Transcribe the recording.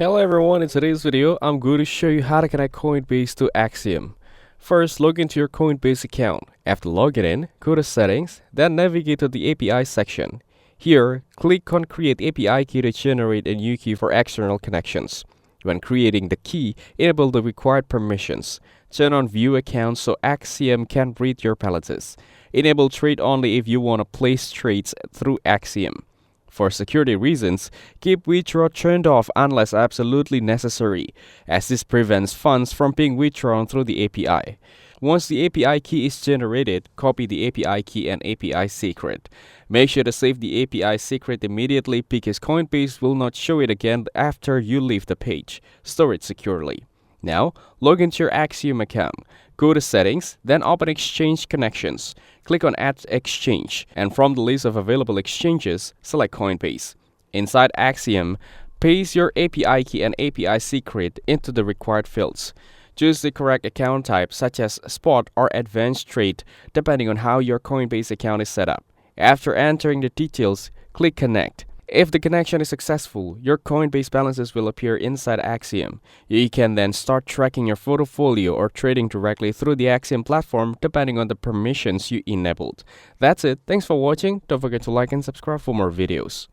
Hello everyone, in today's video, I'm going to show you how to connect Coinbase to Axiom. First, log into your Coinbase account. After logging in, go to Settings, then navigate to the API section. Here, click on Create API Key to generate a new key for external connections. When creating the key, enable the required permissions. Turn on View Accounts so Axiom can read your balances. Enable Trade Only if you want to place trades through Axiom. For security reasons, keep withdraw turned off unless absolutely necessary, as this prevents funds from being withdrawn through the API. Once the API key is generated, copy the API key and API secret. Make sure to save the API secret immediately because Coinbase will not show it again after you leave the page. Store it securely. Now, log into your Axiom account. Go to Settings, then open Exchange Connections. Click on Add Exchange, and from the list of available exchanges, select Coinbase. Inside Axiom, paste your API key and API secret into the required fields. Choose the correct account type such as Spot or Advanced Trade, depending on how your Coinbase account is set up. After entering the details, click Connect. If the connection is successful, your Coinbase balances will appear inside Axiom. You can then start tracking your portfolio or trading directly through the Axiom platform depending on the permissions you enabled. That's it. Thanks for watching. Don't forget to like and subscribe for more videos.